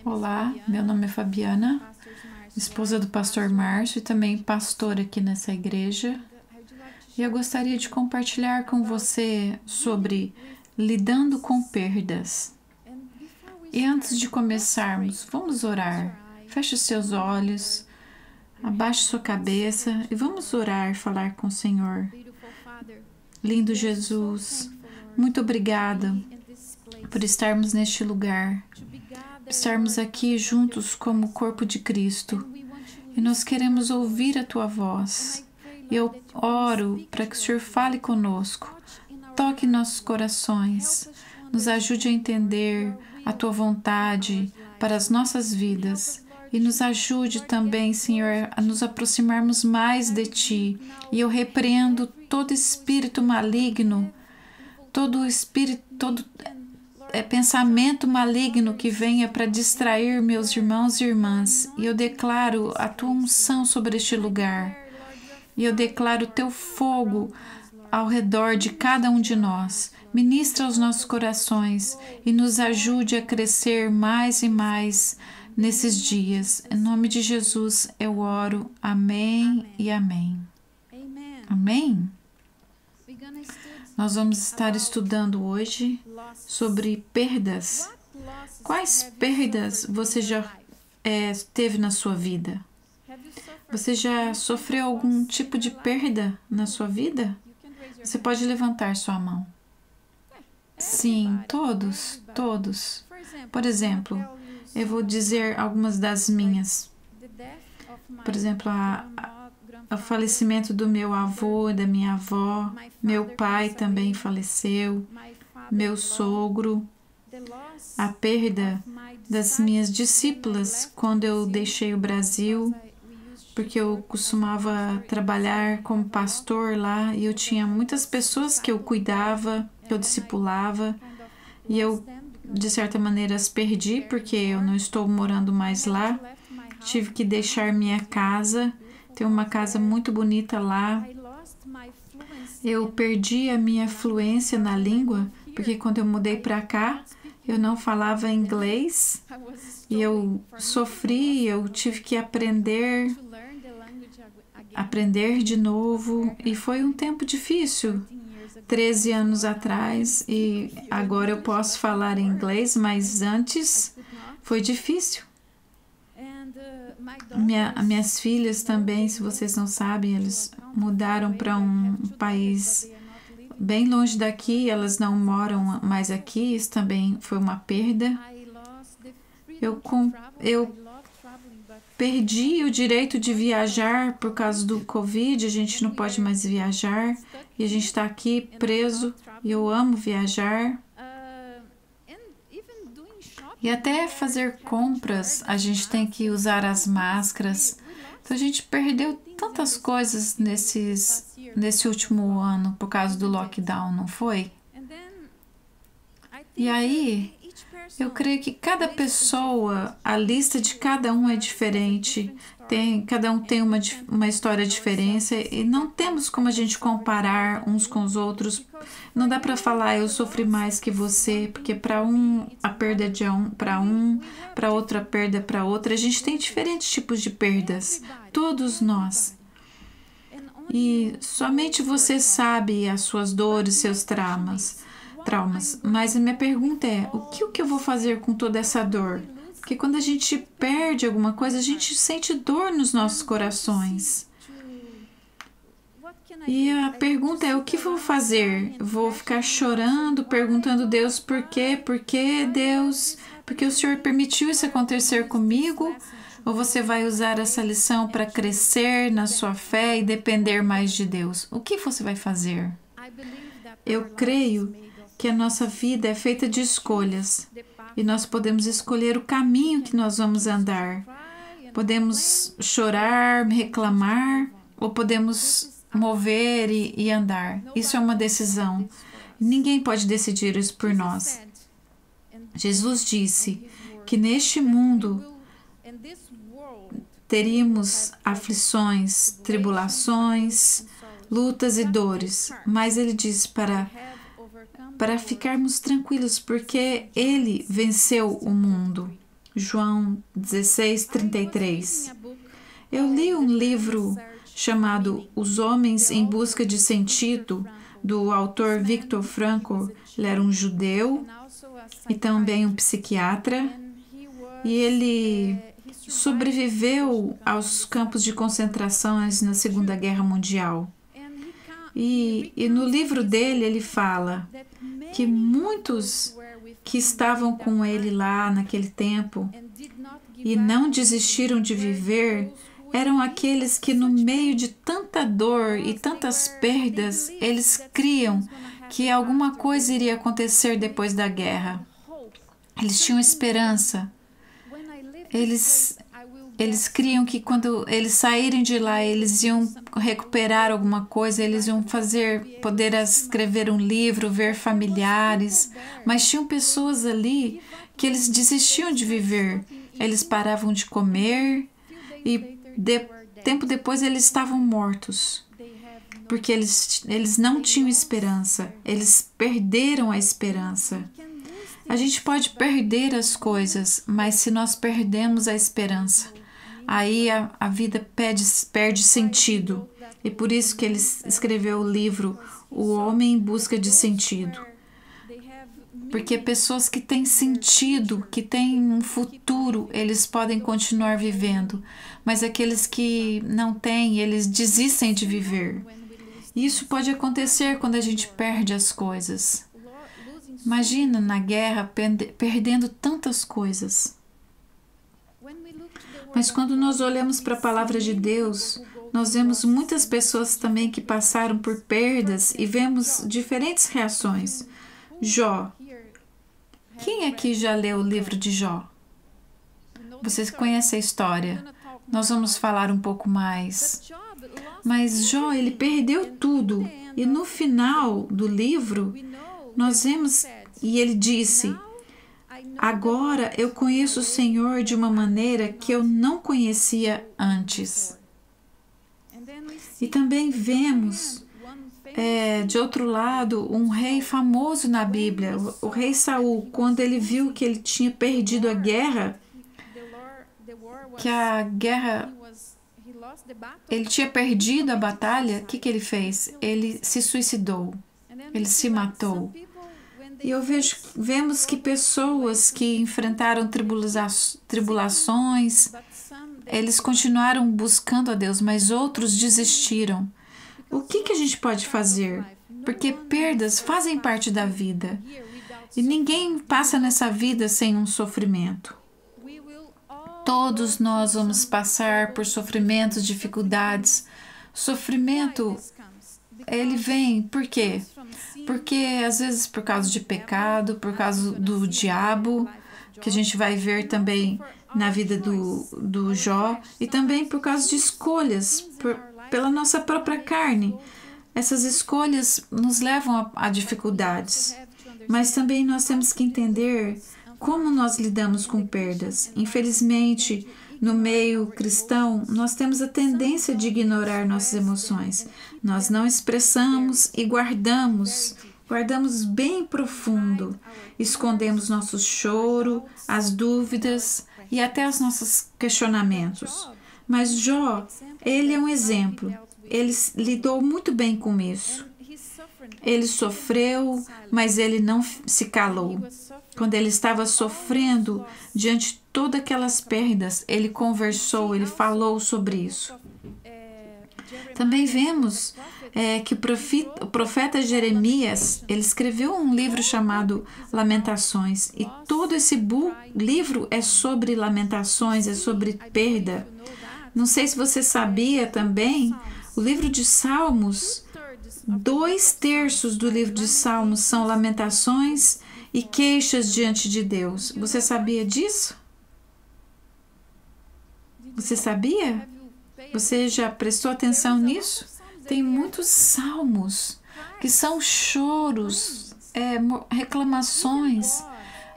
Olá, meu nome é Fabiana, esposa do pastor Márcio e também pastora aqui nessa igreja. E eu gostaria de compartilhar com você sobre lidando com perdas. E antes de começarmos, vamos orar. Feche os seus olhos, abaixe sua cabeça e vamos orar, falar com o Senhor. Lindo Jesus, muito obrigada por estarmos neste lugar, estarmos aqui juntos como o corpo de Cristo. E nós queremos ouvir a Tua voz. Eu oro para que o Senhor fale conosco, toque nossos corações, nos ajude a entender a Tua vontade para as nossas vidas e nos ajude também, Senhor, a nos aproximarmos mais de Ti. E eu repreendo todo espírito maligno, todo pensamento maligno que venha para distrair meus irmãos e irmãs. E eu declaro a Tua unção sobre este lugar. E eu declaro o Teu fogo ao redor de cada um de nós. Ministra aos nossos corações e nos ajude a crescer mais e mais nesses dias. Em nome de Jesus eu oro. Amém e amém. Amém? Nós vamos estar estudando hoje sobre perdas. Quais perdas você já teve na sua vida? Você já sofreu algum tipo de perda na sua vida? Você pode levantar sua mão. Sim, todos. Por exemplo, eu vou dizer algumas das minhas. Por exemplo, o falecimento do meu avô e da minha avó, meu pai também faleceu, meu sogro, a perda das minhas discípulas quando eu deixei o Brasil, porque eu costumava trabalhar como pastor lá e eu tinha muitas pessoas que eu cuidava, que eu discipulava, e eu, de certa maneira, as perdi porque eu não estou morando mais lá. Tive que deixar minha casa. Tem uma casa muito bonita lá. Eu perdi a minha fluência na língua, porque quando eu mudei para cá, eu não falava inglês e eu sofri, eu tive que aprender de novo e foi um tempo difícil, 13 anos atrás, e agora eu posso falar inglês, mas antes foi difícil. Minhas filhas também, se vocês não sabem, eles mudaram para um país bem longe daqui, elas não moram mais aqui, isso também foi uma perda. Eu perdi o direito de viajar por causa do Covid, a gente não pode mais viajar e a gente está aqui preso e eu amo viajar. E até fazer compras, a gente tem que usar as máscaras. Então a gente perdeu tantas coisas nesse último ano por causa do lockdown, não foi? E aí, eu creio que cada pessoa, a lista de cada um é diferente. Cada um tem uma história diferente e não temos como a gente comparar uns com os outros. Não dá para falar eu sofri mais que você, porque para um a perda é de para outra a perda é para outra. A gente tem diferentes tipos de perdas, todos nós. E somente você sabe as suas dores, seus traumas. Mas a minha pergunta é, o que eu vou fazer com toda essa dor? Porque quando a gente perde alguma coisa, a gente sente dor nos nossos corações. E a pergunta é, o que vou fazer? Vou ficar chorando, perguntando a Deus por quê? Por que Deus? Porque o Senhor permitiu isso acontecer comigo? Ou você vai usar essa lição para crescer na sua fé e depender mais de Deus? O que você vai fazer? Eu creio que a nossa vida é feita de escolhas e nós podemos escolher o caminho que nós vamos andar. Podemos chorar, reclamar ou podemos mover e andar. Isso é uma decisão. Ninguém pode decidir isso por nós. Jesus disse que neste mundo teríamos aflições, tribulações, lutas e dores, mas ele diz para ficarmos tranquilos, porque Ele venceu o mundo. João 16:33. Eu li um livro chamado Os Homens em Busca de Sentido, do autor Viktor Frankl. Ele era um judeu e também um psiquiatra, e ele sobreviveu aos campos de concentração na Segunda Guerra Mundial. E no livro dele ele fala que muitos que estavam com ele lá naquele tempo e não desistiram de viver eram aqueles que, no meio de tanta dor e tantas perdas, eles criam que alguma coisa iria acontecer depois da guerra. Eles tinham esperança. Eles criam que quando eles saírem de lá, eles iam recuperar alguma coisa, eles iam poder escrever um livro, ver familiares. Mas tinham pessoas ali que eles desistiam de viver. Eles paravam de comer e tempo depois eles estavam mortos. Porque eles não tinham esperança. Eles perderam a esperança. A gente pode perder as coisas, mas se nós perdemos a esperança, aí a vida perde sentido. E por isso que ele escreveu o livro O Homem em Busca de Sentido. Porque pessoas que têm sentido, que têm um futuro, eles podem continuar vivendo. Mas aqueles que não têm, eles desistem de viver. Isso pode acontecer quando a gente perde as coisas. Imagina na guerra perdendo tantas coisas. Mas quando nós olhamos para a palavra de Deus, nós vemos muitas pessoas também que passaram por perdas e vemos diferentes reações. Jó. Quem aqui já leu o livro de Jó? Vocês conhecem a história. Nós vamos falar um pouco mais. Mas Jó, ele perdeu tudo. E no final do livro, nós vemos, e ele disse: agora eu conheço o Senhor de uma maneira que eu não conhecia antes. E também vemos, de outro lado, um rei famoso na Bíblia, o rei Saul, quando ele viu que ele tinha perdido a guerra, ele tinha perdido a batalha, o que ele fez? Ele se suicidou, ele se matou. E vemos que pessoas que enfrentaram tribulações, eles continuaram buscando a Deus, mas outros desistiram. O que a gente pode fazer? Porque perdas fazem parte da vida. E ninguém passa nessa vida sem um sofrimento. Todos nós vamos passar por sofrimentos, dificuldades. Sofrimento, ele vem, por quê? Porque às vezes por causa de pecado, por causa do diabo, que a gente vai ver também na vida do Jó, e também por causa de escolhas, pela nossa própria carne. Essas escolhas nos levam a dificuldades, mas também nós temos que entender como nós lidamos com perdas. Infelizmente, no meio cristão, nós temos a tendência de ignorar nossas emoções. Nós não expressamos e guardamos bem profundo. Escondemos nosso choro, as dúvidas e até os nossos questionamentos. Mas Jó, ele é um exemplo. Ele lidou muito bem com isso. Ele sofreu, mas ele não se calou. Quando ele estava sofrendo diante de todas aquelas perdas, ele conversou, ele falou sobre isso. Também vemos que o profeta Jeremias, ele escreveu um livro chamado Lamentações, e todo esse livro é sobre lamentações, é sobre perda. Não sei se você sabia também, o livro de Salmos, 2/3 do livro de Salmos são lamentações e queixas diante de Deus. Você sabia disso? Você sabia? Você já prestou atenção nisso? Tem muitos salmos que são choros, reclamações.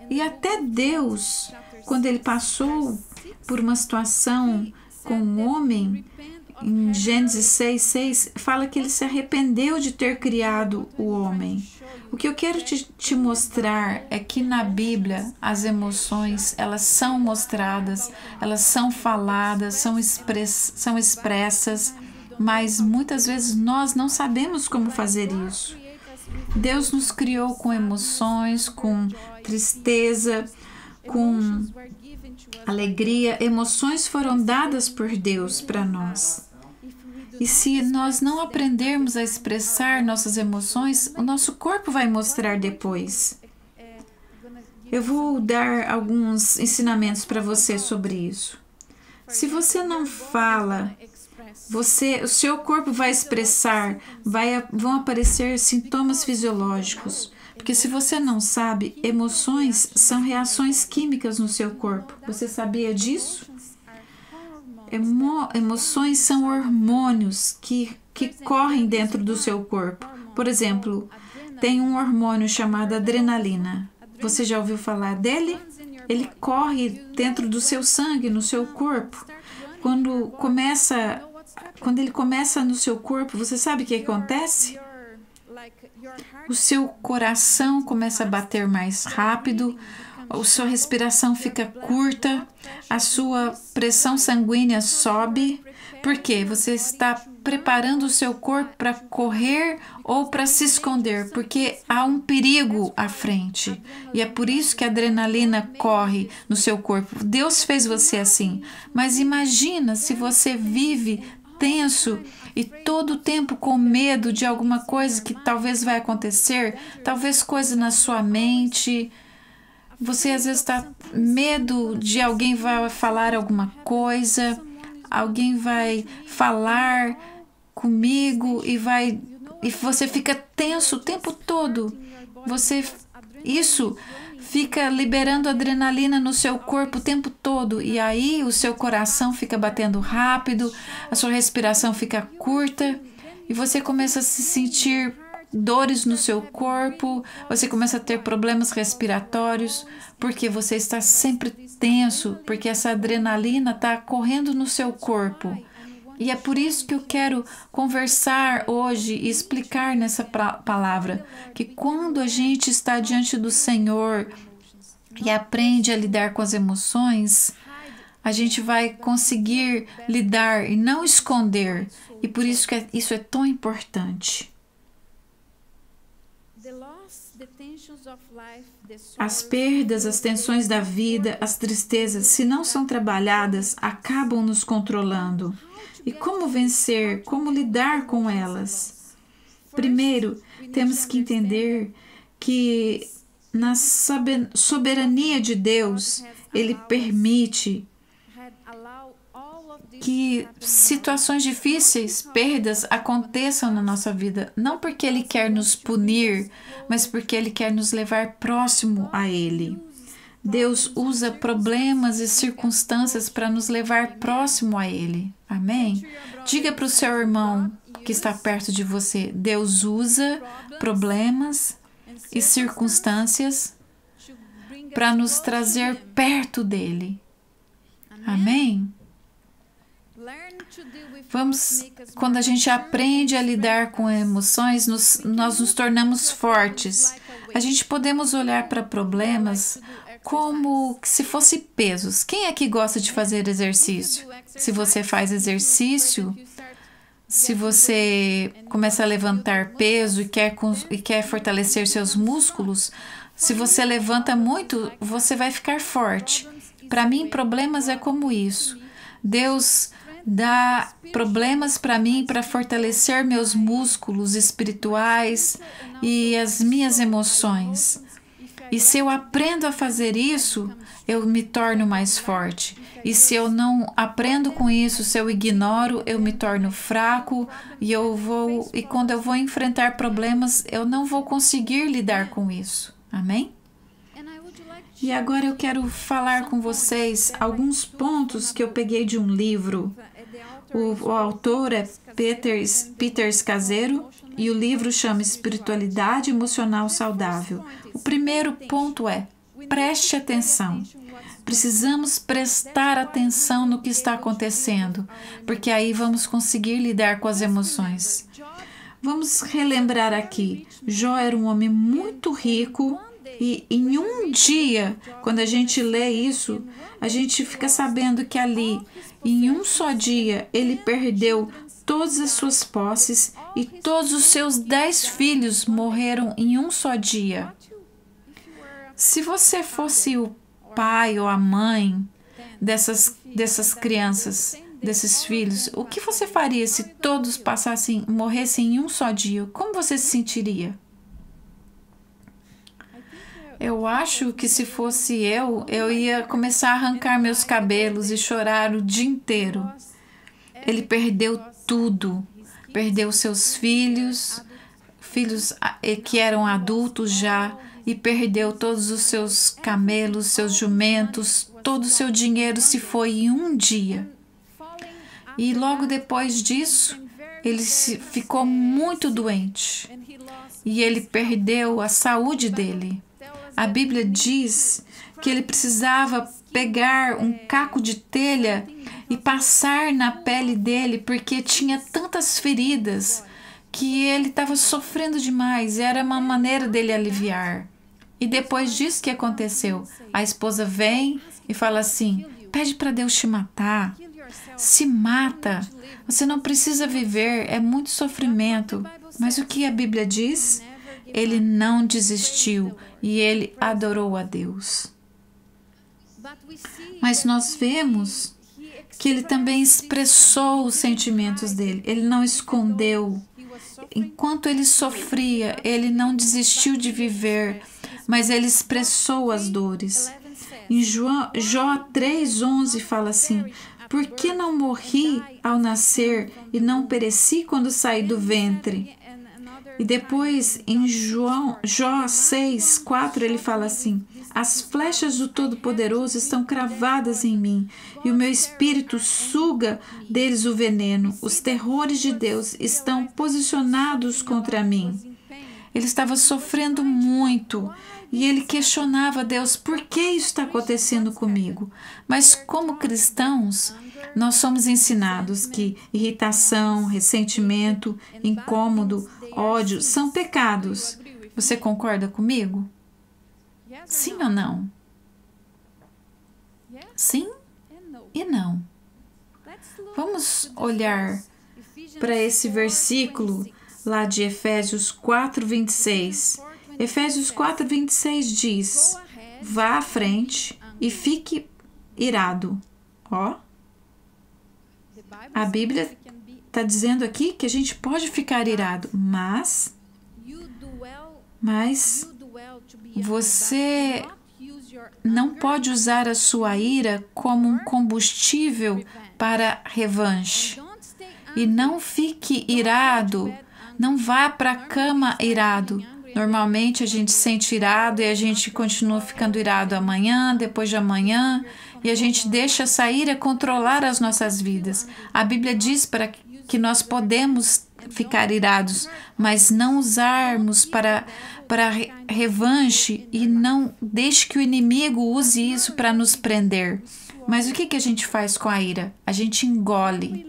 E até Deus, quando ele passou por uma situação com um homem, em Gênesis 6:6, fala que ele se arrependeu de ter criado o homem. O O que eu quero te mostrar é que na Bíblia as emoções, elas são mostradas, elas são faladas, são expressas, mas muitas vezes nós não sabemos como fazer isso. Deus nos criou com emoções, com tristeza, com alegria. Emoções foram dadas por Deus para nós. E se nós não aprendermos a expressar nossas emoções, o nosso corpo vai mostrar depois. Eu vou dar alguns ensinamentos para você sobre isso. Se você não fala, o seu corpo vai expressar, vão aparecer sintomas fisiológicos. Porque se você não sabe, emoções são reações químicas no seu corpo. Você sabia disso? Emoções são hormônios que correm dentro do seu corpo. Por exemplo, tem um hormônio chamado adrenalina. Você já ouviu falar dele? Ele corre dentro do seu sangue, no seu corpo. Quando ele começa no seu corpo, você sabe o que acontece? O seu coração começa a bater mais rápido, a sua respiração fica curta, a sua pressão sanguínea sobe. Por quê? Você está preparando o seu corpo para correr ou para se esconder, porque há um perigo à frente. E é por isso que a adrenalina corre no seu corpo. Deus fez você assim. Mas imagina se você vive tenso e todo o tempo com medo de alguma coisa que talvez vai acontecer, talvez coisa na sua mente. Você às vezes está com medo de alguém vai falar alguma coisa, alguém vai falar comigo e você fica tenso o tempo todo. Isso fica liberando adrenalina no seu corpo o tempo todo e aí o seu coração fica batendo rápido, a sua respiração fica curta e você começa a se sentir dores no seu corpo, você começa a ter problemas respiratórios, porque você está sempre tenso, porque essa adrenalina está correndo no seu corpo. E é por isso que eu quero conversar hoje e explicar nessa palavra, que quando a gente está diante do Senhor e aprende a lidar com as emoções, a gente vai conseguir lidar e não esconder. E por isso que isso é tão importante. As perdas, as tensões da vida, as tristezas, se não são trabalhadas, acabam nos controlando. E como vencer? Como lidar com elas? Primeiro, temos que entender que na soberania de Deus, Ele permite que situações difíceis, perdas, aconteçam na nossa vida. Não porque Ele quer nos punir, mas porque Ele quer nos levar próximo a Ele. Deus usa problemas e circunstâncias para nos levar próximo a Ele. Amém? Diga para o seu irmão que está perto de você, Deus usa problemas e circunstâncias para nos trazer perto dele. Amém? Quando a gente aprende a lidar com emoções, nós nos tornamos fortes. A gente podemos olhar para problemas como se fossem pesos. Quem é que gosta de fazer exercício? Se você faz exercício, se você começa a levantar peso e quer fortalecer seus músculos, se você levanta muito, você vai ficar forte. Para mim, problemas é como isso. Deus dá problemas para mim para fortalecer meus músculos espirituais e as minhas emoções. E se eu aprendo a fazer isso, eu me torno mais forte. E se eu não aprendo com isso, se eu ignoro, eu me torno fraco e quando eu vou enfrentar problemas, eu não vou conseguir lidar com isso. Amém? E agora eu quero falar com vocês alguns pontos que eu peguei de um livro. O autor é Peter Scazzero e o livro chama Espiritualidade Emocional Saudável. O primeiro ponto é: preste atenção. Precisamos prestar atenção no que está acontecendo, porque aí vamos conseguir lidar com as emoções. Vamos relembrar aqui. Jó era um homem muito rico e em um dia, quando a gente lê isso, a gente fica sabendo que ali, em um só dia, ele perdeu todas as suas posses e todos os seus 10 filhos morreram em um só dia. Se você fosse o pai ou a mãe dessas crianças, desses filhos, o que você faria se todos morressem em um só dia? Como você se sentiria? Eu acho que se fosse eu ia começar a arrancar meus cabelos e chorar o dia inteiro. Ele perdeu tudo. Perdeu seus filhos que eram adultos já, e perdeu todos os seus camelos, seus jumentos, todo o seu dinheiro se foi em um dia. E logo depois disso, ele ficou muito doente e ele perdeu a saúde dele. A Bíblia diz que ele precisava pegar um caco de telha e passar na pele dele porque tinha tantas feridas que ele estava sofrendo demais. Era uma maneira dele aliviar. E depois disso que aconteceu, a esposa vem e fala assim: pede para Deus te matar, se mata, você não precisa viver, é muito sofrimento. Mas o que a Bíblia diz? Ele não desistiu e ele adorou a Deus. Mas nós vemos que ele também expressou os sentimentos dele, ele não escondeu. Enquanto ele sofria, ele não desistiu de viver, mas ele expressou as dores. Em Jó 3:11 fala assim: por que não morri ao nascer e não pereci quando saí do ventre? E depois, em Jó 6:4, ele fala assim: as flechas do Todo-Poderoso estão cravadas em mim, e o meu espírito suga deles o veneno. Os terrores de Deus estão posicionados contra mim. Ele estava sofrendo muito e ele questionava a Deus: por que isso está acontecendo comigo? Mas como cristãos, nós somos ensinados que irritação, ressentimento, incômodo, ódio são pecados. Você concorda comigo? Sim ou não? Sim e não. Vamos olhar para esse versículo lá de Efésios 4:26. Efésios 4:26 diz: vá à frente e fique irado. Ó, a Bíblia está dizendo aqui que a gente pode ficar irado, mas você não pode usar a sua ira como um combustível para revanche. E não fique irado, não vá para a cama irado. Normalmente a gente sente irado e a gente continua ficando irado amanhã, depois de amanhã, e a gente deixa essa ira controlar as nossas vidas. A Bíblia diz para que nós podemos ficar irados, mas não usarmos para revanche, e não deixe que o inimigo use isso para nos prender. Mas o que a gente faz com a ira? A gente engole.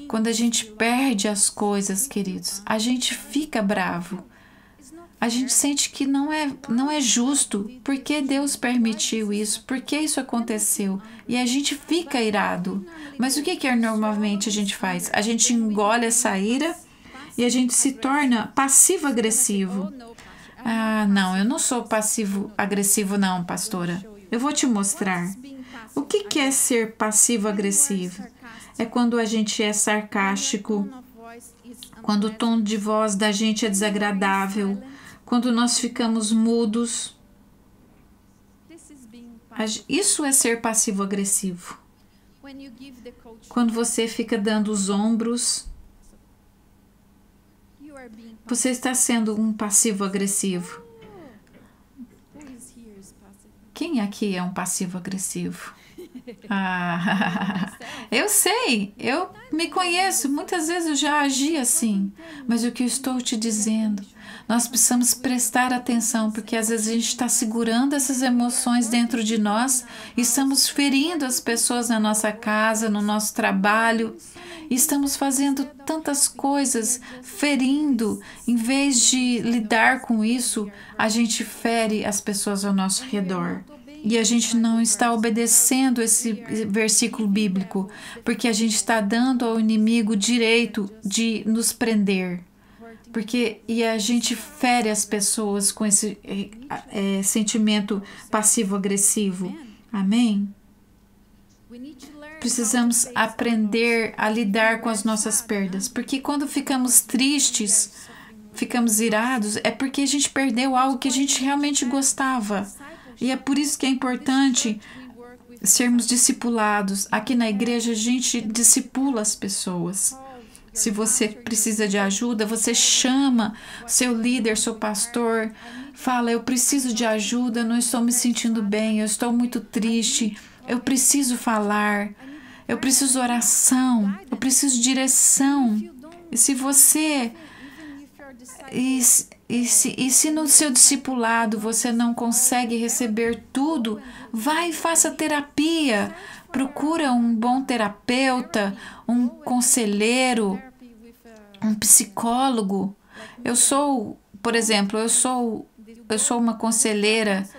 Quando a gente perde as coisas, queridos, a gente fica bravo. A gente sente que não é justo. Por que Deus permitiu isso? Por que isso aconteceu? E a gente fica irado. Mas o que normalmente a gente faz? A gente engole essa ira e a gente se torna passivo-agressivo. Ah, não, eu não sou passivo-agressivo não, pastora. Eu vou te mostrar. O que é ser passivo-agressivo? É quando a gente é sarcástico, quando o tom de voz da gente é desagradável, quando nós ficamos mudos. Isso é ser passivo-agressivo. Quando você fica dando os ombros, você está sendo um passivo-agressivo. Quem aqui é um passivo-agressivo? Ah, eu sei, eu me conheço, muitas vezes eu já agi assim, mas o que eu estou te dizendo, nós precisamos prestar atenção, porque às vezes a gente está segurando essas emoções dentro de nós e estamos ferindo as pessoas na nossa casa, no nosso trabalho, e estamos fazendo tantas coisas, ferindo, em vez de lidar com isso, a gente fere as pessoas ao nosso redor. E a gente não está obedecendo esse versículo bíblico, porque a gente está dando ao inimigo o direito de nos prender. E a gente fere as pessoas com esse sentimento passivo-agressivo. Amém? Precisamos aprender a lidar com as nossas perdas, porque quando ficamos tristes, ficamos irados, é porque a gente perdeu algo que a gente realmente gostava. E é por isso que é importante sermos discipulados. Aqui na igreja a gente discipula as pessoas. Se você precisa de ajuda, você chama seu líder, seu pastor, fala: eu preciso de ajuda, não estou me sentindo bem, eu estou muito triste, eu preciso falar, eu preciso de oração, eu preciso de direção. E se você... E se no seu discipulado você não consegue receber tudo, vai e faça terapia. Procura um bom terapeuta, um conselheiro, um psicólogo. Por exemplo, eu sou uma conselheira,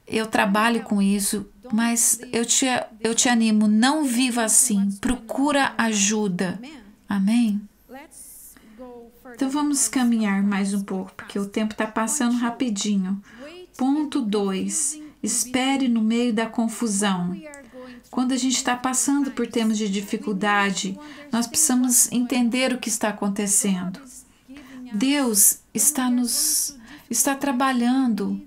eu trabalho com isso, mas eu te animo, não viva assim, procura ajuda. Amém? Então vamos caminhar mais um pouco, porque o tempo está passando rapidinho. Ponto 2. Espere no meio da confusão. Quando a gente está passando por temas de dificuldade, nós precisamos entender o que está acontecendo. Deus está trabalhando.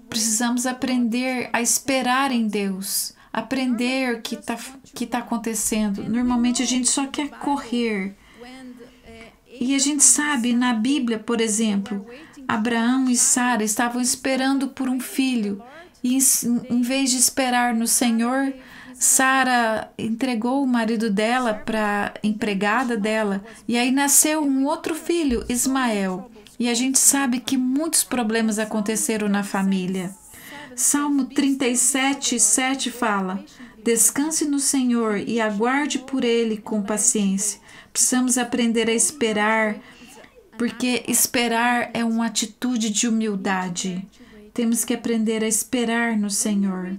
Precisamos aprender a esperar em Deus, aprender o que tá acontecendo. Normalmente a gente só quer correr. E a gente sabe, na Bíblia, por exemplo, Abraão e Sara estavam esperando por um filho. E em vez de esperar no Senhor, Sara entregou o marido dela para a empregada dela. E aí nasceu um outro filho, Ismael. E a gente sabe que muitos problemas aconteceram na família. Salmo 37, 7 fala: descanse no Senhor e aguarde por Ele com paciência. Precisamos aprender a esperar, porque esperar é uma atitude de humildade. Temos que aprender a esperar no Senhor.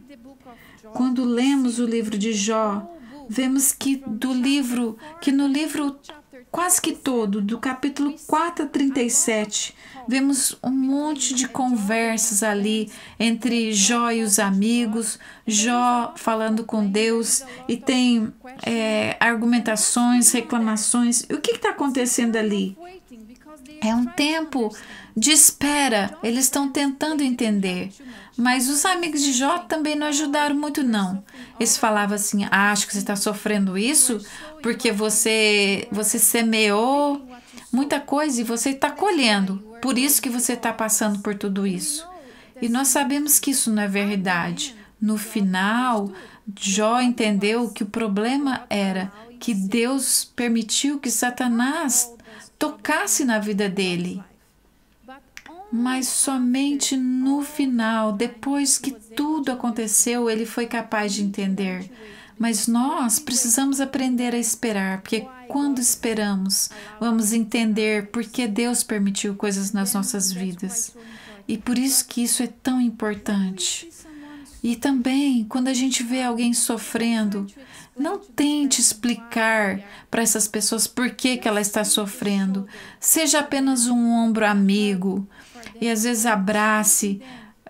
Quando lemos o livro de Jó, vemos que no livro quase que todo, do capítulo 4 a 37, vemos um monte de conversas ali entre Jó e os amigos, Jó falando com Deus, e tem argumentações, reclamações. E o que está acontecendo ali? É um tempo de espera, eles estão tentando entender. Mas os amigos de Jó também não ajudaram muito, não. Eles falavam assim: acho que você está sofrendo isso porque você semeou muita coisa e você está colhendo. Por isso que você está passando por tudo isso. E nós sabemos que isso não é verdade. No final, Jó entendeu que o problema era que Deus permitiu que Satanás tocasse na vida dele. Mas somente no final, depois que tudo aconteceu, ele foi capaz de entender. Mas nós precisamos aprender a esperar, porque quando esperamos, vamos entender por que Deus permitiu coisas nas nossas vidas. E por isso que isso é tão importante. E também, quando a gente vê alguém sofrendo, não tente explicar para essas pessoas por que ela está sofrendo. Seja apenas um ombro amigo e às vezes abrace.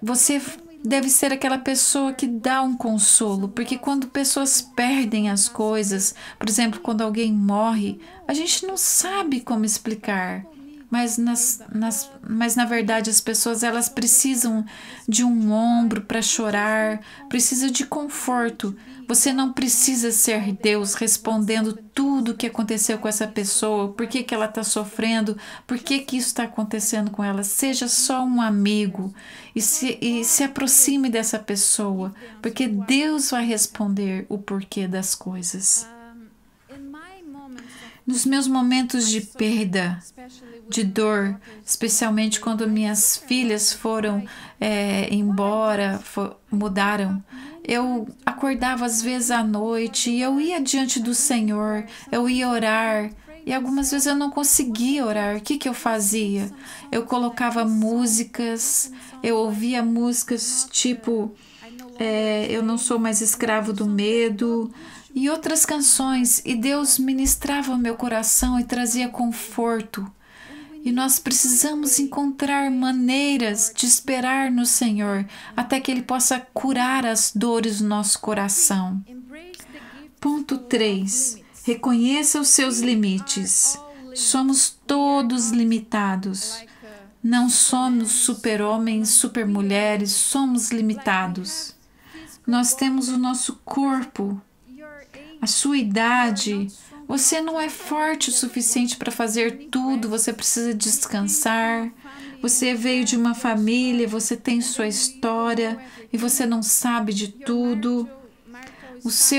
Você deve ser aquela pessoa que dá um consolo, porque quando pessoas perdem as coisas, por exemplo, quando alguém morre, a gente não sabe como explicar. mas na verdade as pessoas elas precisam de um ombro para chorar, precisa de conforto. Você não precisa ser Deus respondendo tudo o que aconteceu com essa pessoa, por que ela está sofrendo, por que isso está acontecendo com ela. Seja só um amigo e se aproxime dessa pessoa, porque Deus vai responder o porquê das coisas. Nos meus momentos de perda, de dor, especialmente quando minhas filhas foram embora, mudaram, eu acordava às vezes à noite e eu ia diante do Senhor, eu ia orar e algumas vezes eu não conseguia orar. O que eu fazia? Eu colocava músicas, eu ouvia músicas tipo Eu Não Sou Mais Escravo do Medo e outras canções, e Deus ministrava o meu coração e trazia conforto. E nós precisamos encontrar maneiras de esperar no Senhor até que Ele possa curar as dores do nosso coração. Ponto 3. Reconheça os seus limites. Somos todos limitados. Não somos super-homens, super-mulheres, somos limitados. Nós temos o nosso corpo, a sua idade. Você não é forte o suficiente para fazer tudo, você precisa descansar. Você veio de uma família, você tem sua história e você não sabe de tudo. Se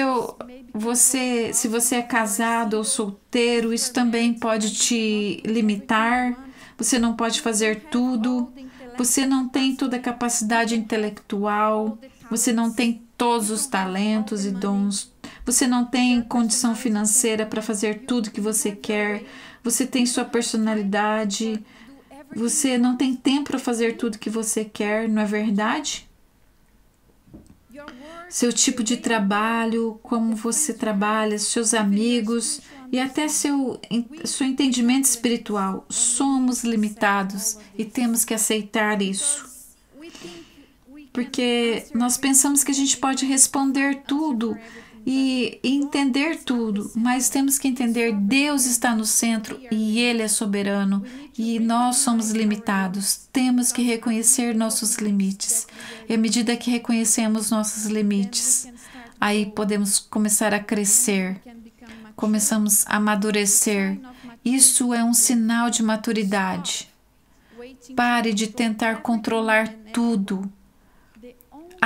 você é casado ou solteiro, isso também pode te limitar. Você não pode fazer tudo. Você não tem toda a capacidade intelectual. Você não tem todos os talentos e dons. Você não tem condição financeira para fazer tudo que você quer. Você tem sua personalidade. Você não tem tempo para fazer tudo que você quer, não é verdade? Seu tipo de trabalho, como você trabalha, seus amigos e até seu entendimento espiritual. Somos limitados e temos que aceitar isso. Porque nós pensamos que a gente pode responder tudo e entender tudo, mas temos que entender Deus está no centro e Ele é soberano e nós somos limitados. Temos que reconhecer nossos limites. E à medida que reconhecemos nossos limites, aí podemos começar a crescer, começamos a amadurecer. Isso é um sinal de maturidade. Pare de tentar controlar tudo.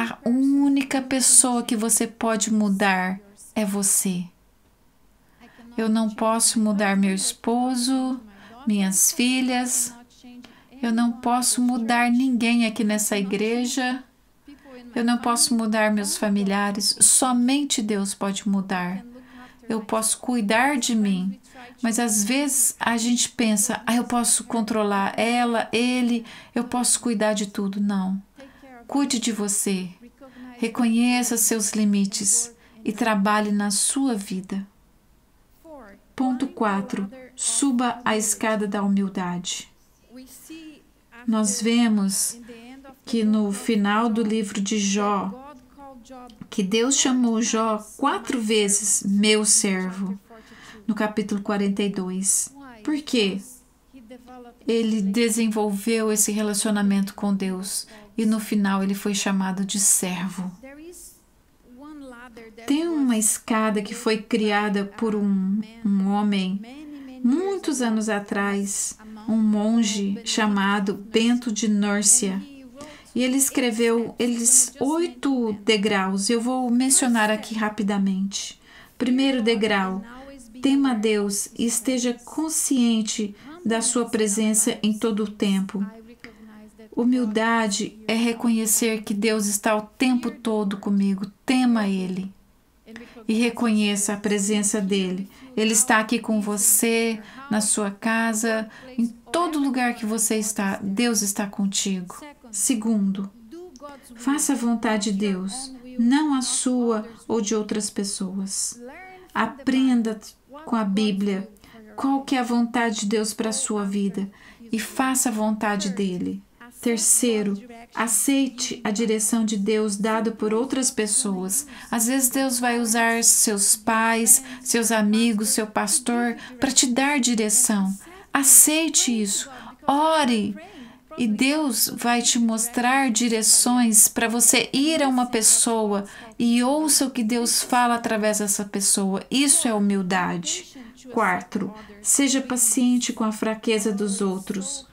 A única pessoa que você pode mudar é você. Eu não posso mudar meu esposo, minhas filhas. Eu não posso mudar ninguém aqui nessa igreja. Eu não posso mudar meus familiares. Somente Deus pode mudar. Eu posso cuidar de mim. Mas às vezes a gente pensa, eu posso controlar ela, ele, eu posso cuidar de tudo. Não. Cuide de você, reconheça seus limites e trabalhe na sua vida. Ponto 4. Suba a escada da humildade. Nós vemos que no final do livro de Jó, que Deus chamou Jó 4 vezes meu servo, no capítulo 42. Por quê? Ele desenvolveu esse relacionamento com Deus e no final ele foi chamado de servo. Tem uma escada que foi criada por um homem muitos anos atrás, um monge chamado Bento de Nursia. E ele escreveu 8 degraus. Eu vou mencionar aqui rapidamente. Primeiro degrau: tema a Deus e esteja consciente da sua presença em todo o tempo. Humildade é reconhecer que Deus está o tempo todo comigo. Tema Ele e reconheça a presença dEle. Ele está aqui com você, na sua casa, em todo lugar que você está. Deus está contigo. Segundo, faça a vontade de Deus, não a sua ou de outras pessoas. Aprenda com a Bíblia qual que é a vontade de Deus para a sua vida e faça a vontade dEle. Terceiro, aceite a direção de Deus dada por outras pessoas. Às vezes Deus vai usar seus pais, seus amigos, seu pastor para te dar direção. Aceite isso. ore. E Deus vai te mostrar direções para você ir a uma pessoa e ouça o que Deus fala através dessa pessoa. Isso é humildade. 4. Seja paciente com a fraqueza dos outros.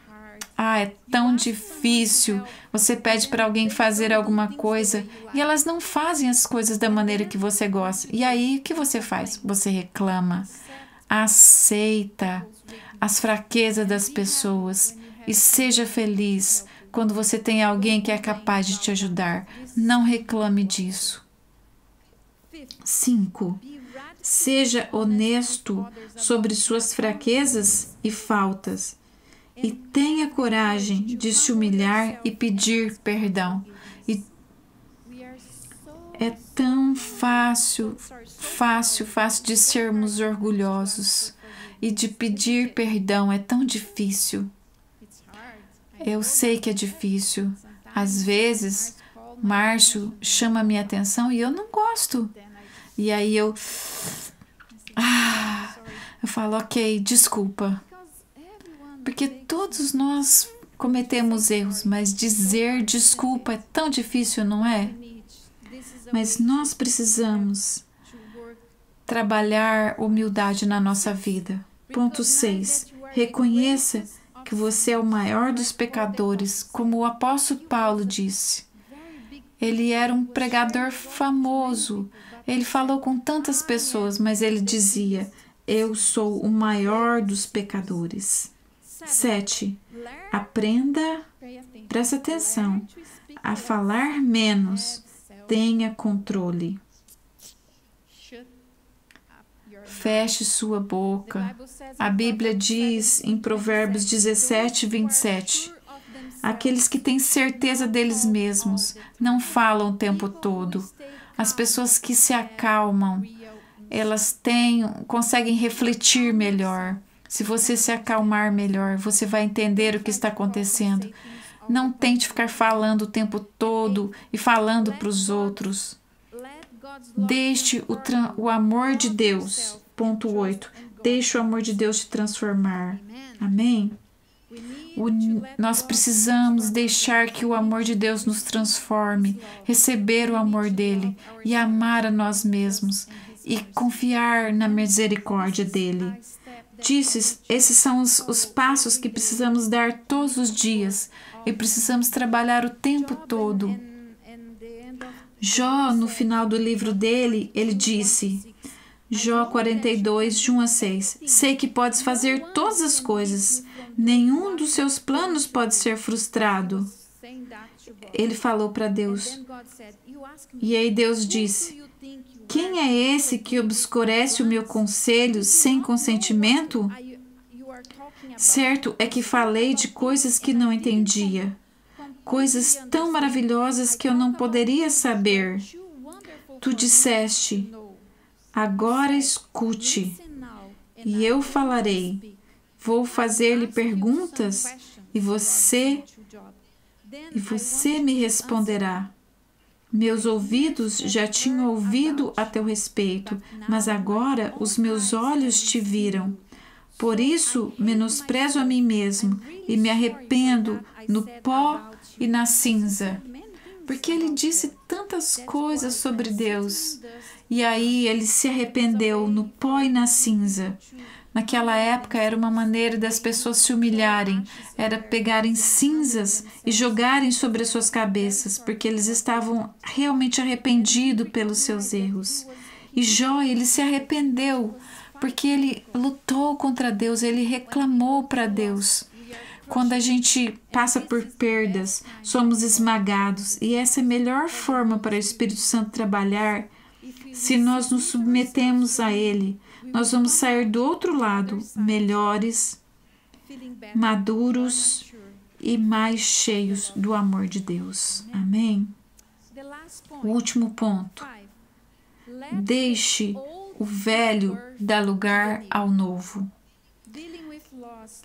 É tão difícil. Você pede para alguém fazer alguma coisa e elas não fazem as coisas da maneira que você gosta. E aí, o que você faz? Você reclama. Aceita as fraquezas das pessoas e seja feliz quando você tem alguém que é capaz de te ajudar. Não reclame disso. 5. Seja honesto sobre suas fraquezas e faltas. E tenha coragem de se humilhar e pedir perdão. E é tão fácil de sermos orgulhosos. E de pedir perdão é tão difícil. Eu sei que é difícil. Às vezes, Márcio chama a minha atenção e eu não gosto. E aí eu falo, ok, desculpa. Porque todos nós cometemos erros, mas dizer desculpa é tão difícil, não é? Mas nós precisamos trabalhar humildade na nossa vida. Ponto 6. Reconheça que você é o maior dos pecadores, como o apóstolo Paulo disse. Ele era um pregador famoso. Ele falou com tantas pessoas, mas ele dizia, eu sou o maior dos pecadores. 7. Aprenda, presta atenção, a falar menos. Tenha controle. Feche sua boca. A Bíblia diz em Provérbios 17, 27, aqueles que têm certeza deles mesmos não falam o tempo todo. As pessoas que se acalmam, elas conseguem refletir melhor. Se você se acalmar melhor, você vai entender o que está acontecendo. Não tente ficar falando o tempo todo e falando para os outros. Deixe o amor de Deus. Ponto 8. Deixe o amor de Deus te transformar. Amém? Nós precisamos deixar que o amor de Deus nos transforme, receber o amor dele e amar a nós mesmos e confiar na misericórdia dele. Esses são os passos que precisamos dar todos os dias e precisamos trabalhar o tempo todo. Jó, no final do livro dele, ele disse, Jó 42, de 1 a 6, sei que podes fazer todas as coisas, nenhum dos seus planos pode ser frustrado. Ele falou para Deus. E aí Deus disse, quem é esse que obscurece o meu conselho sem consentimento? Certo é que falei de coisas que não entendia, coisas tão maravilhosas que eu não poderia saber. Tu disseste, agora escute, e eu falarei. Vou fazer-lhe perguntas e você me responderá. Meus ouvidos já tinham ouvido a teu respeito, mas agora os meus olhos te viram. Por isso, menosprezo a mim mesmo e me arrependo no pó e na cinza. Porque ele disse tantas coisas sobre Deus. E aí ele se arrependeu no pó e na cinza. Naquela época era uma maneira das pessoas se humilharem, era pegarem cinzas e jogarem sobre as suas cabeças, porque eles estavam realmente arrependidos pelos seus erros. E Jó, ele se arrependeu, porque ele lutou contra Deus, ele reclamou para Deus. Quando a gente passa por perdas, somos esmagados, e essa é a melhor forma para o Espírito Santo trabalhar. Se nós nos submetemos a Ele, nós vamos sair do outro lado melhores, maduros e mais cheios do amor de Deus. Amém? O último ponto. Deixe o velho dar lugar ao novo.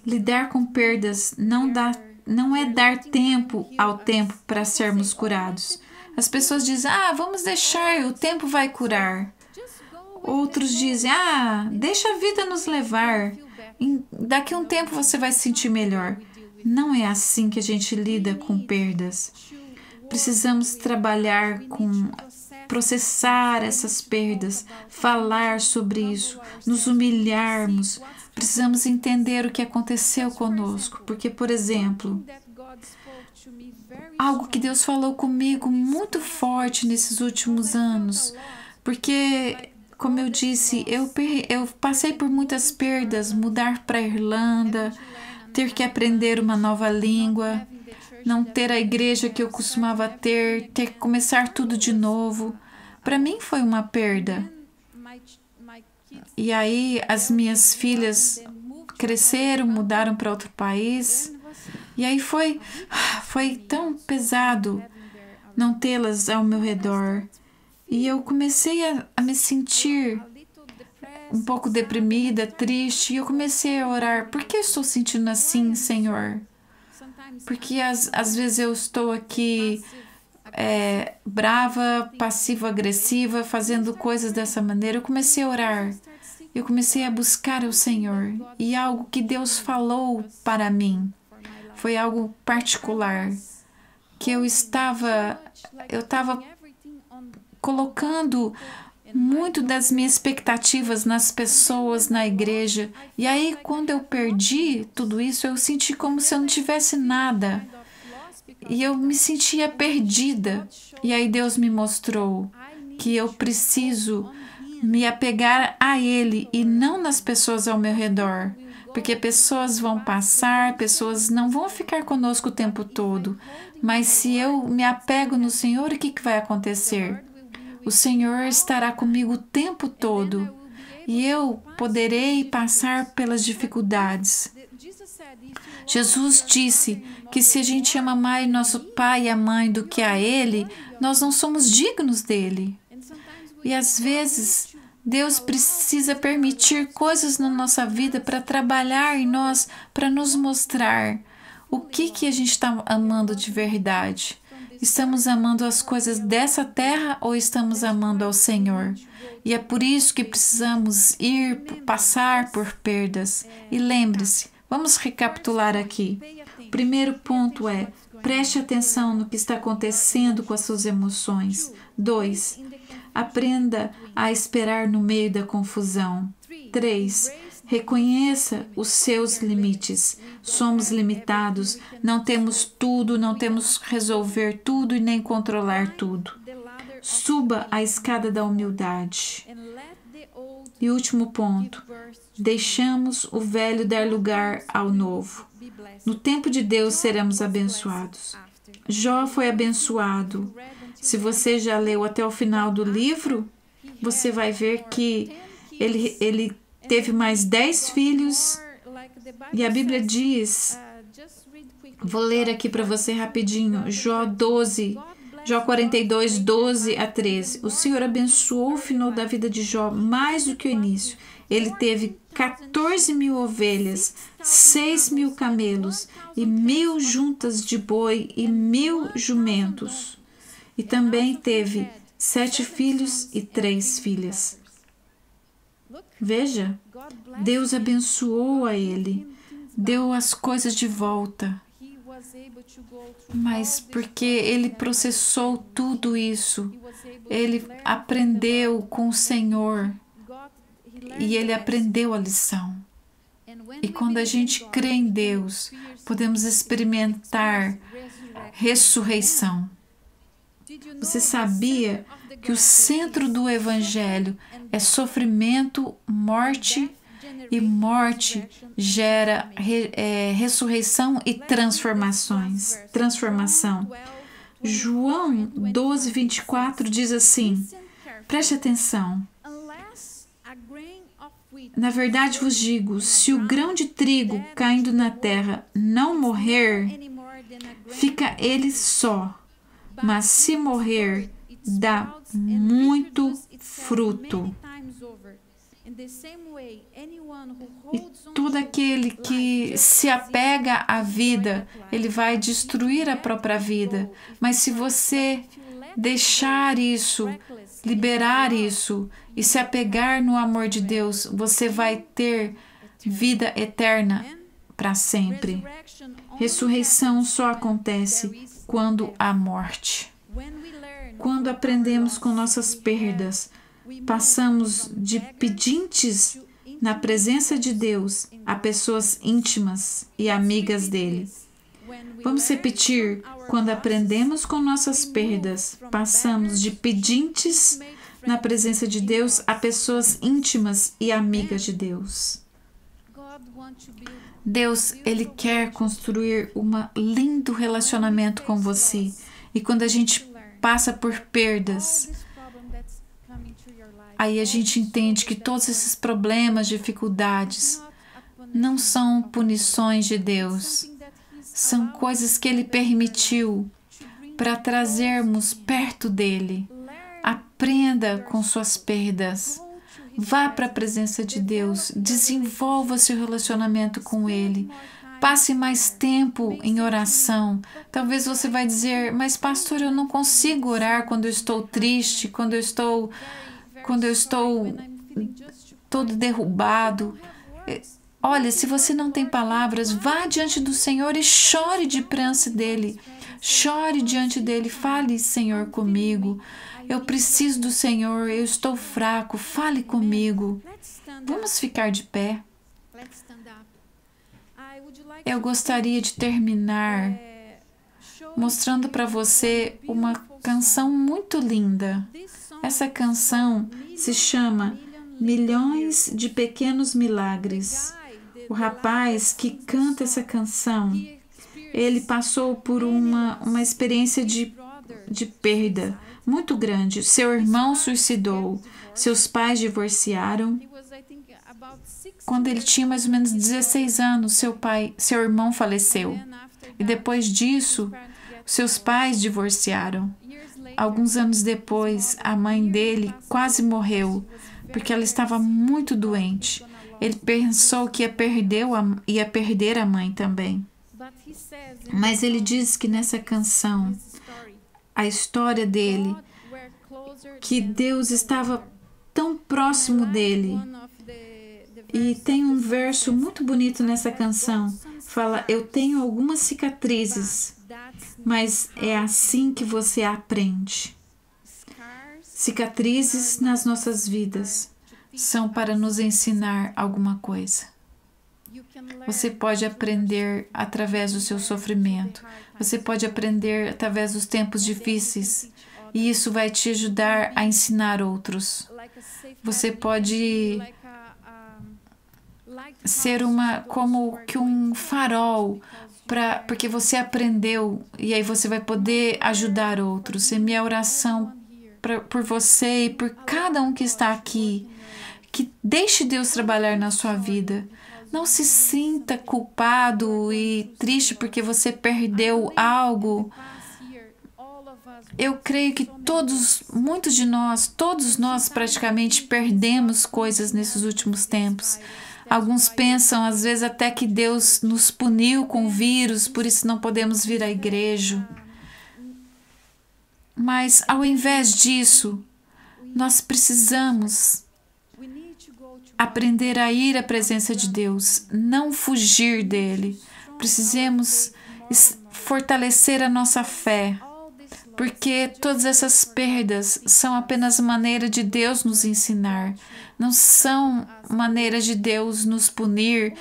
Lidar com perdas não é dar tempo ao tempo para sermos curados. As pessoas dizem, vamos deixar, o tempo vai curar. Outros dizem, deixa a vida nos levar. Daqui a um tempo você vai se sentir melhor. Não é assim que a gente lida com perdas. Precisamos trabalhar com processar essas perdas, falar sobre isso, nos humilharmos. Precisamos entender o que aconteceu conosco, porque, por exemplo, algo que Deus falou comigo muito forte nesses últimos anos, porque, como eu disse, eu passei por muitas perdas, mudar para a Irlanda, ter que aprender uma nova língua, não ter a igreja que eu costumava ter que começar tudo de novo. Para mim foi uma perda. E aí as minhas filhas cresceram, mudaram para outro país. E aí foi tão pesado não tê-las ao meu redor. E eu comecei a me sentir um pouco deprimida, triste. E eu comecei a orar. Por que eu estou sentindo assim, Senhor? Porque às vezes eu estou aqui brava, passivo-agressiva, fazendo coisas dessa maneira. Eu comecei a orar. Eu comecei a buscar o Senhor. E algo que Deus falou para mim foi algo particular. Que eu estava colocando muito das minhas expectativas nas pessoas, na igreja. E aí, quando eu perdi tudo isso, eu senti como se eu não tivesse nada. E eu me sentia perdida. E aí Deus me mostrou que eu preciso me apegar a Ele e não nas pessoas ao meu redor. Porque pessoas vão passar, pessoas não vão ficar conosco o tempo todo. Mas se eu me apego no Senhor, o que vai acontecer? O Senhor estará comigo o tempo todo e eu poderei passar pelas dificuldades. Jesus disse que se a gente ama mais nosso pai e a mãe do que a Ele, nós não somos dignos dele. E às vezes Deus precisa permitir coisas na nossa vida para trabalhar em nós, para nos mostrar o que a gente está amando de verdade. Estamos amando as coisas dessa terra ou estamos amando ao Senhor? E é por isso que precisamos passar por perdas. E lembre-se, vamos recapitular aqui. O primeiro ponto é: preste atenção no que está acontecendo com as suas emoções. 2. Aprenda a esperar no meio da confusão. 3. Reconheça os seus limites. Somos limitados, não temos tudo, não temos resolver tudo e nem controlar tudo. Suba a escada da humildade. E último ponto: deixamos o velho dar lugar ao novo. No tempo de Deus seremos abençoados. Jó foi abençoado. Se você já leu até o final do livro, você vai ver que ele teve mais 10 filhos. E a Bíblia diz, vou ler aqui para você rapidinho, Jó 42, 12 a 13. O Senhor abençoou o final da vida de Jó mais do que o início. Ele teve 14.000 ovelhas, 6.000 camelos e 1.000 juntas de boi e 1.000 jumentos. E também teve 7 filhos e 3 filhas. Veja, Deus abençoou a ele, deu as coisas de volta. Mas porque ele processou tudo isso, ele aprendeu com o Senhor e ele aprendeu a lição. E quando a gente crê em Deus, podemos experimentar ressurreição. Você sabia que o centro do Evangelho é sofrimento, morte, e morte gera ressurreição e transformação. João 12, 24 diz assim, preste atenção. Na verdade vos digo, se o grão de trigo caindo na terra não morrer, fica ele só. Mas se morrer, dá muito fruto. E todo aquele que se apega à vida, ele vai destruir a própria vida. Mas se você deixar isso, liberar isso e se apegar no amor de Deus, você vai ter vida eterna para sempre. Ressurreição só acontece quando há morte. Quando aprendemos com nossas perdas, passamos de pedintes na presença de Deus a pessoas íntimas e amigas dele. Vamos repetir: quando aprendemos com nossas perdas, passamos de pedintes na presença de Deus a pessoas íntimas e amigas de Deus. Deus, Ele quer construir um lindo relacionamento com você. E quando a gente passa por perdas, aí a gente entende que todos esses problemas, dificuldades, não são punições de Deus. São coisas que Ele permitiu para trazermos perto dEle. Aprenda com suas perdas. Vá para a presença de Deus. Desenvolva seu relacionamento com Ele. Passe mais tempo em oração. Talvez você vai dizer: mas pastor, eu não consigo orar quando eu estou triste, quando eu estou todo derrubado. Olha, se você não tem palavras, vá diante do Senhor e chore diante dele. Chore diante dele. Fale: Senhor, comigo. Eu preciso do Senhor. Eu estou fraco. Fale comigo. Vamos ficar de pé. Eu gostaria de terminar mostrando para você uma canção muito linda. Essa canção se chama Milhões de Pequenos Milagres. O rapaz que canta essa canção, ele passou por uma experiência de perda muito grande. Seu irmão suicidou, seus pais divorciaram. Quando ele tinha mais ou menos 16 anos, seu irmão faleceu. E depois disso, seus pais divorciaram. Alguns anos depois, a mãe dele quase morreu, porque ela estava muito doente. Ele pensou que ia perder a mãe também. Mas ele diz que nessa canção, a história dele, que Deus estava tão próximo dele. E tem um verso muito bonito nessa canção. Fala: eu tenho algumas cicatrizes, mas é assim que você aprende. Cicatrizes nas nossas vidas são para nos ensinar alguma coisa. Você pode aprender através do seu sofrimento. Você pode aprender através dos tempos difíceis. E isso vai te ajudar a ensinar outros. Você pode ser como que um farol, porque você aprendeu, e aí você vai poder ajudar outros. É minha oração por você e por cada um que está aqui, que deixe Deus trabalhar na sua vida. Não se sinta culpado e triste porque você perdeu algo. Eu creio que muitos de nós, todos nós praticamente perdemos coisas nesses últimos tempos. Alguns pensam, às vezes, até que Deus nos puniu com o vírus, por isso não podemos vir à igreja. Mas, ao invés disso, nós precisamos aprender a ir à presença de Deus, não fugir dele. Precisamos fortalecer a nossa fé, porque todas essas perdas são apenas maneira de Deus nos ensinar, não são maneira de Deus nos punir.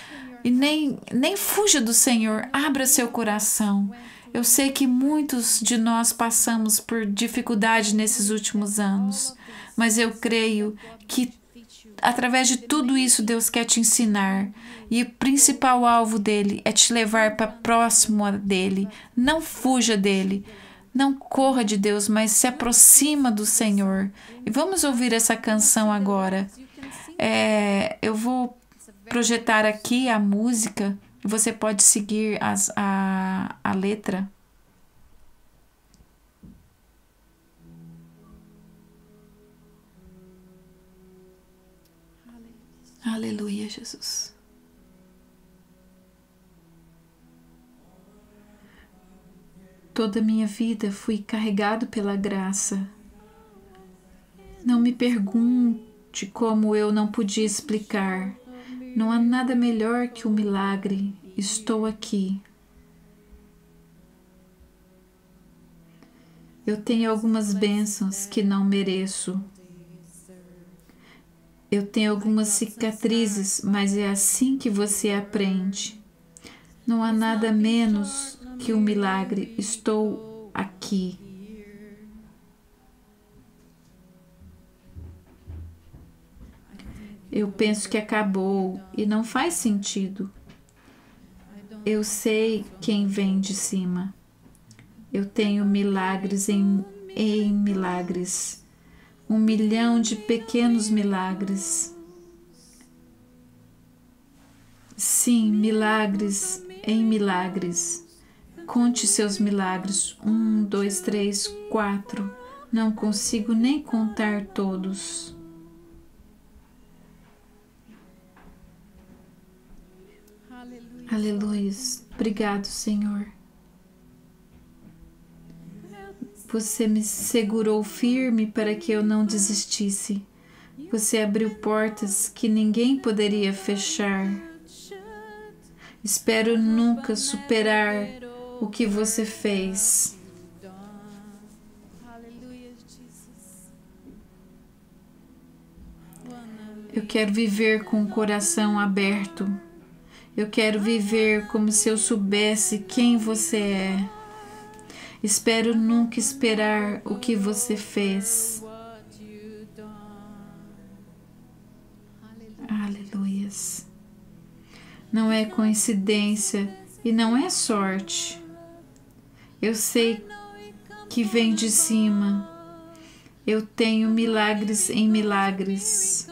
E nem fuja do Senhor, abra seu coração. Eu sei que muitos de nós passamos por dificuldade nesses últimos anos, mas eu creio que através de tudo isso Deus quer te ensinar, e o principal alvo dele é te levar para próximo dele. Não fuja dele, não corra de Deus, mas se aproxima do Senhor. E vamos ouvir essa canção agora. Eu vou projetar aqui a música e você pode seguir a letra. Aleluia, Jesus. Toda a minha vida fui carregado pela graça. Não me pergunte como eu não podia explicar, Não há nada melhor que o milagre. Estou aqui. Eu tenho algumas bênçãos que não mereço. Eu tenho algumas cicatrizes, mas é assim que você aprende. Não há nada menos que um milagre. Estou aqui. Eu penso que acabou e não faz sentido. Eu sei quem vem de cima. Eu tenho milagres em milagres. 1 milhão de pequenos milagres. Sim, milagres em milagres. Conte seus milagres. 1, 2, 3, 4. Não consigo nem contar todos. Aleluia. Obrigado, Senhor. Você me segurou firme para que eu não desistisse. Você abriu portas que ninguém poderia fechar. Espero nunca superar o que você fez. Eu quero viver com o coração aberto. Eu quero viver como se eu soubesse quem você é. Espero nunca esperar o que você fez. Aleluias. Não é coincidência e não é sorte. Eu sei que vem de cima. Eu tenho milagres em milagres.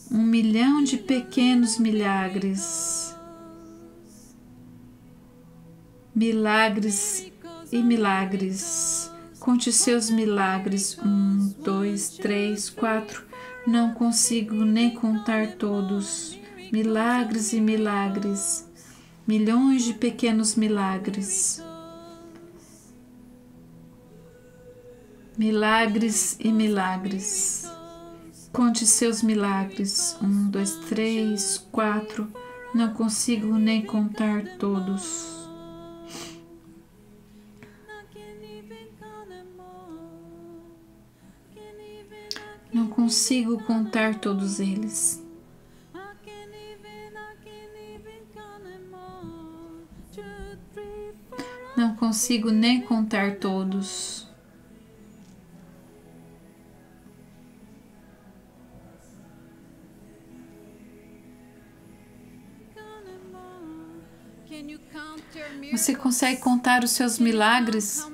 1 milhão de pequenos milagres. Milagres e milagres. Conte seus milagres. 1, 2, 3, 4. Não consigo nem contar todos. Milagres e milagres. Milhões de pequenos milagres. Milagres e milagres. Conte seus milagres. 1, 2, 3, 4. Não consigo nem contar todos. Não consigo contar todos eles. Não consigo nem contar todos. Você consegue contar os seus milagres?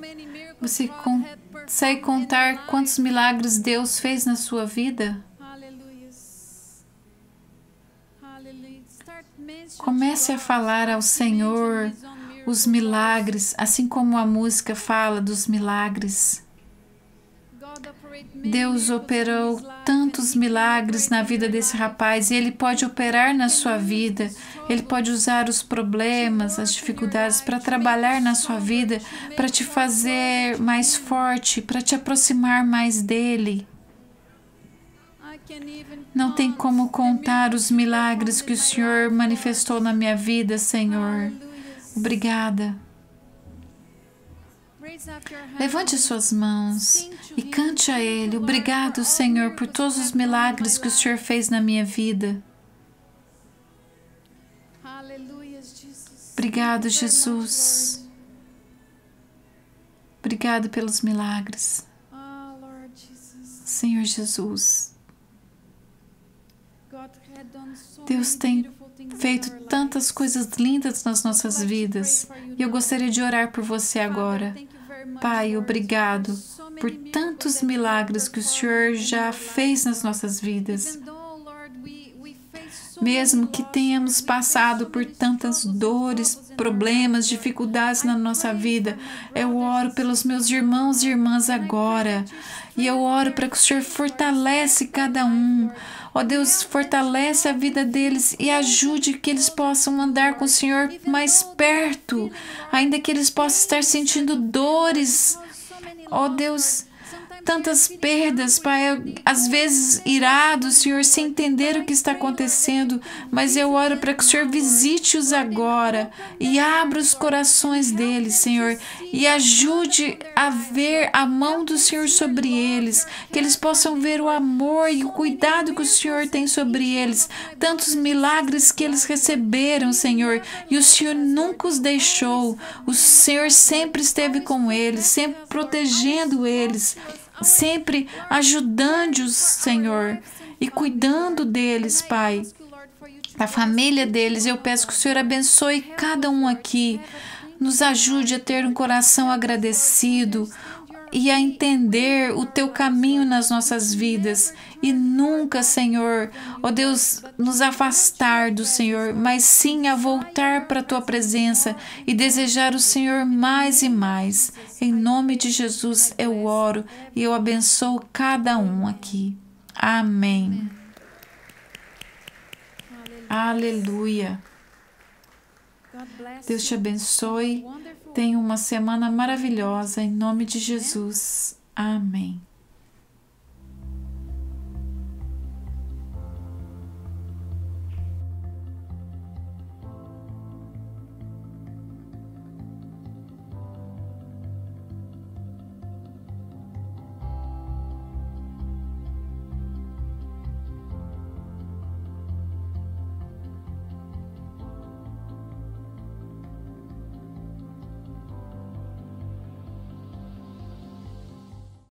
Você consegue contar quantos milagres Deus fez na sua vida? Comece a falar ao Senhor os milagres, assim como a música fala dos milagres. Deus operou tantos milagres na vida desse rapaz e Ele pode operar na sua vida. Ele pode usar os problemas, as dificuldades para trabalhar na sua vida, para te fazer mais forte, para te aproximar mais dEle. Não tem como contar os milagres que o Senhor manifestou na minha vida, Senhor. Obrigada. Levante suas mãos e cante a Ele. Obrigado, Senhor, por todos os milagres que o Senhor fez na minha vida. Obrigado, Jesus. Obrigado pelos milagres. Senhor Jesus. Deus tem feito tantas coisas lindas nas nossas vidas e eu gostaria de orar por você agora. Pai, obrigado por tantos milagres que o Senhor já fez nas nossas vidas. Mesmo que tenhamos passado por tantas dores, problemas, dificuldades na nossa vida, eu oro pelos meus irmãos e irmãs agora. E eu oro para que o Senhor fortalece cada um. Ó Deus, fortalece a vida deles e ajude que eles possam andar com o Senhor mais perto, ainda que eles possam estar sentindo dores. Ó Deus, tantas perdas, Pai, às vezes irados, Senhor, sem entender o que está acontecendo, mas eu oro para que o Senhor visite-os agora e abra os corações deles, Senhor, e ajude a ver a mão do Senhor sobre eles, que eles possam ver o amor e o cuidado que o Senhor tem sobre eles, tantos milagres que eles receberam, Senhor, e o Senhor nunca os deixou, o Senhor sempre esteve com eles, sempre protegendo eles, sempre ajudando-os, Senhor, e cuidando deles, Pai, da família deles. Eu peço que o Senhor abençoe cada um aqui, nos ajude a ter um coração agradecido e a entender o Teu caminho nas nossas vidas e nunca, Senhor, ó Deus, nos afastar do Senhor, mas sim a voltar para a Tua presença e desejar o Senhor mais e mais. Em nome de Jesus eu oro e eu abençoo cada um aqui. Amém. Aleluia. Deus te abençoe. Tenha uma semana maravilhosa em nome de Jesus. Amém.